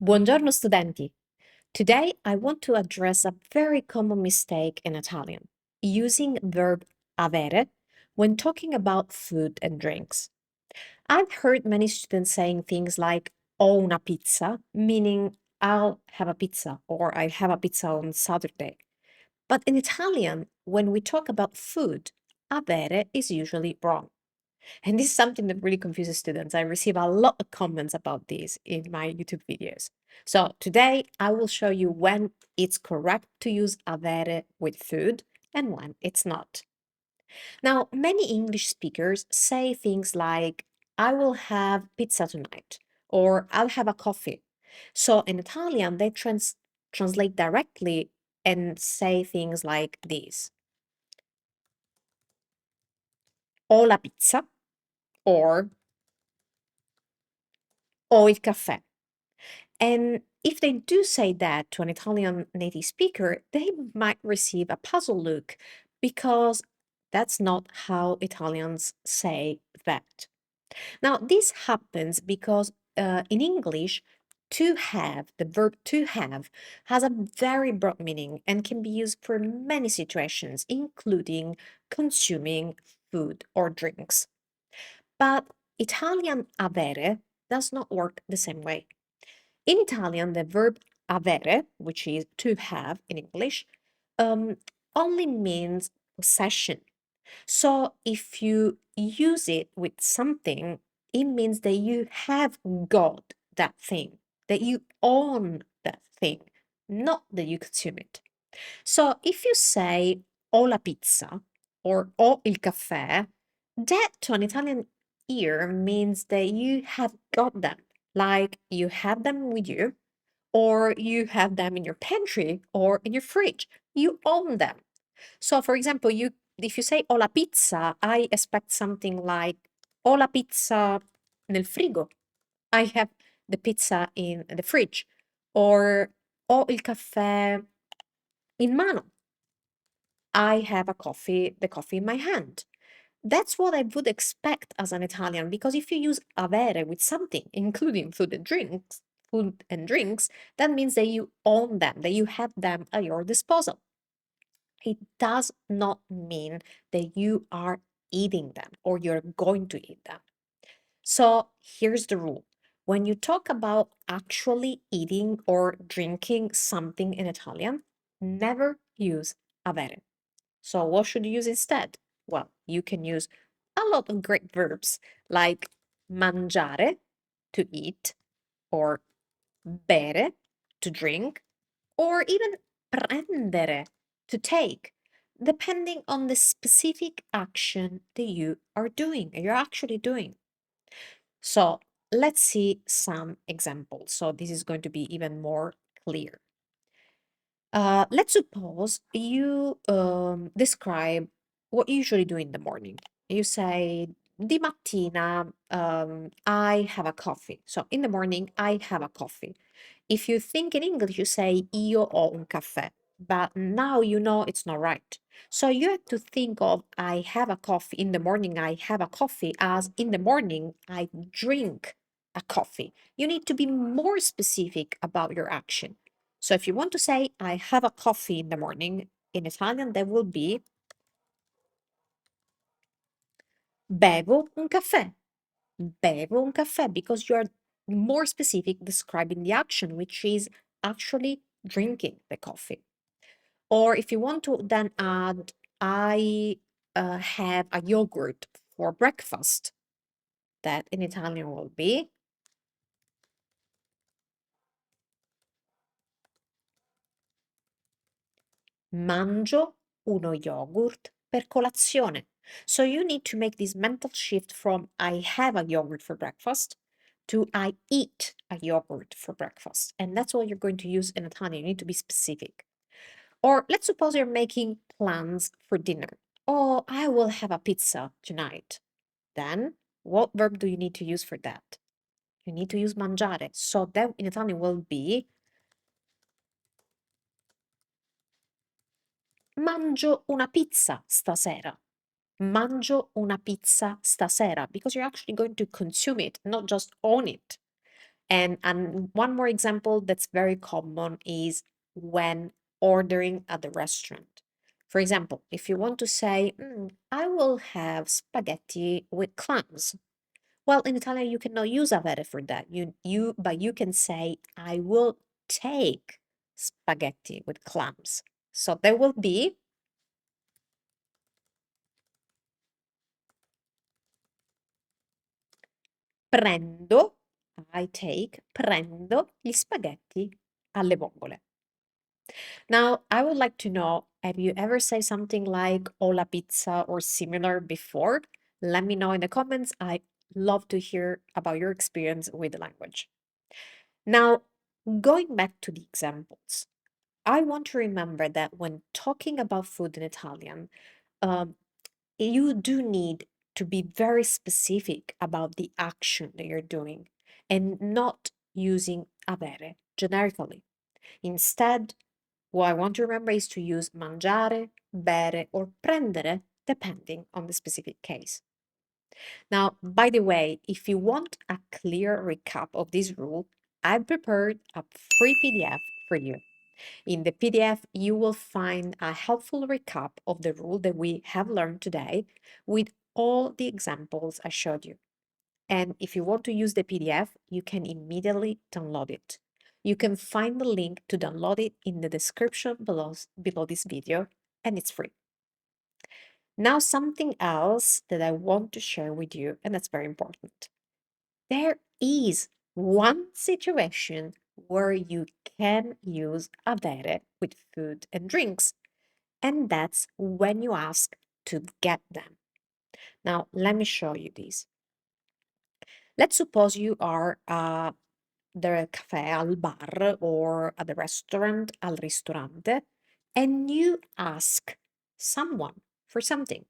Buongiorno studenti! Today I want to address a very common mistake in Italian, using verb avere when talking about food and drinks. I've heard many students saying things like ho una pizza, meaning I'll have a pizza or I have a pizza on Saturday. But in Italian, when we talk about food, avere is usually wrong. And this is something that really confuses students. I receive a lot of comments about this in my YouTube videos. So today I will show you when it's correct to use avere with food and when it's not. Now, many English speakers say things like, I will have pizza tonight, or I'll have a coffee. So in Italian, they translate directly and say things like this. Ho la pizza, or ho il caffè. And if they do say that to an Italian native speaker, they might receive a puzzled look because that's not how Italians say that. Now, this happens because in English, to have, the verb to have, has a very broad meaning and can be used for many situations, including consuming food or drinks. But Italian avere does not work the same way. In Italian, the verb avere, which is to have in English, only means possession. So if you use it with something, it means that you have got that thing, that you own that thing, not that you consume it. So if you say ho la pizza or ho il caffè, that to an Italian ear means that you have got them, like you have them with you, or you have them in your pantry or in your fridge. You own them. So for example, if you say ho la pizza, I expect something like ho la pizza nel frigo. I have the pizza in the fridge. Or ho il caffè in mano. I have the coffee in my hand. That's what I would expect as an Italian, because if you use avere with something, including food and drinks, that means that you own them, that you have them at your disposal. It does not mean that you are eating them or you're going to eat them. So here's the rule. When you talk about actually eating or drinking something in Italian, never use avere. So what should you use instead? Well, you can use a lot of great verbs like mangiare, to eat, or bere, to drink, or even prendere, to take, depending on the specific action that you're actually doing. So let's see some examples. So this is going to be even more clear. Let's suppose you describe what you usually do in the morning. You say, di mattina I have a coffee. So in the morning, I have a coffee. If you think in English, you say, io ho un caffè. But now you know it's not right. So you have to think of, I have a coffee. In the morning, I have a coffee, as in the morning, I drink a coffee. You need to be more specific about your action. So if you want to say, I have a coffee in the morning, in Italian, that will be bevo un caffè. Bevo un caffè, because you are more specific describing the action, which is actually drinking the coffee. Or if you want to then add, I have a yogurt for breakfast, that in Italian will be mangio uno yogurt per colazione. So you need to make this mental shift from I have a yogurt for breakfast to I eat a yogurt for breakfast. And that's what you're going to use in Italian. You need to be specific. Or let's suppose you're making plans for dinner. Oh, I will have a pizza tonight. Then what verb do you need to use for that? You need to use mangiare. So that in Italian will be mangio una pizza stasera. Mangio una pizza stasera, because you're actually going to consume it, not just own it. And one more example that's very common is when ordering at the restaurant. For example, if you want to say, I will have spaghetti with clams. Well, in Italian, you cannot use avere for that. But you can say, I will take spaghetti with clams. So there will be prendo, I take, prendo gli spaghetti alle vongole. Now, I would like to know, have you ever said something like "ho la pizza" or similar before? Let me know in the comments. I love to hear about your experience with the language. Now, going back to the examples, I want to remember that when talking about food in Italian, um, you do need to be very specific about the action that you're doing and not using avere generically. Instead, what I want to remember is to use mangiare, bere, or prendere, depending on the specific case. Now, by the way, if you want a clear recap of this rule, I prepared a free PDF for you. In the PDF, you will find a helpful recap of the rule that we have learned today with all the examples I showed you. And if you want to use the PDF, you can immediately download it. You can find the link to download it in the description below this video, and it's free. Now, something else that I want to share with you, and that's very important. There is one situation where you can use avere with food and drinks, and that's when you ask to get them. Now, let me show you this. Let's suppose you are the cafe al bar or at the restaurant al ristorante, and you ask someone for something.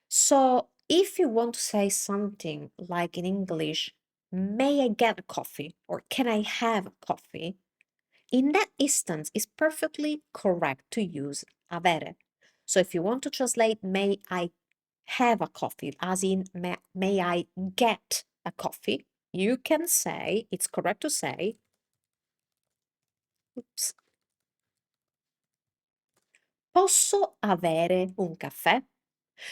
So if you want to say something like in English, may I get a coffee or can I have a coffee? In that instance, it's perfectly correct to use avere. So if you want to translate, may I have a coffee, as in, may I get a coffee? You can say, it's correct to say, oops, posso avere un caffè?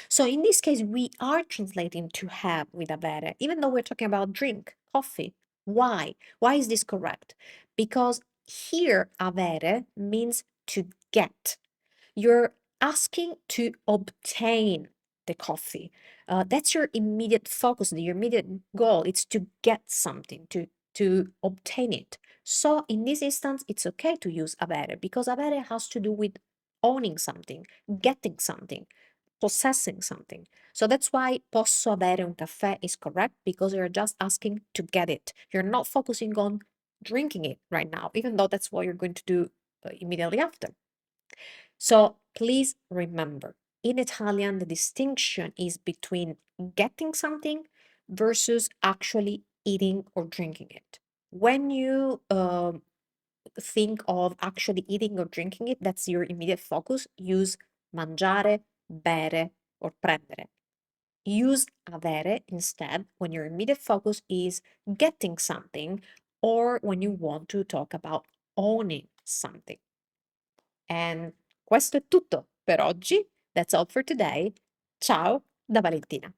So in this case, we are translating to have with avere, even though we're talking about drink, coffee. Why? Why is this correct? Because here avere means to get. You're asking to obtain the coffee. That's your immediate focus, your immediate goal. It's to get something, to obtain it. So in this instance, it's okay to use avere because avere has to do with owning something, getting something, possessing something. So that's why posso avere un caffè is correct because you're just asking to get it. You're not focusing on drinking it right now, even though that's what you're going to do immediately after. So please remember, in Italian, the distinction is between getting something versus actually eating or drinking it. When you think of actually eating or drinking it, that's your immediate focus, use mangiare, bere, or prendere. Use avere instead when your immediate focus is getting something or when you want to talk about owning something. And questo è tutto per oggi. That's all for today. Ciao da Valentina.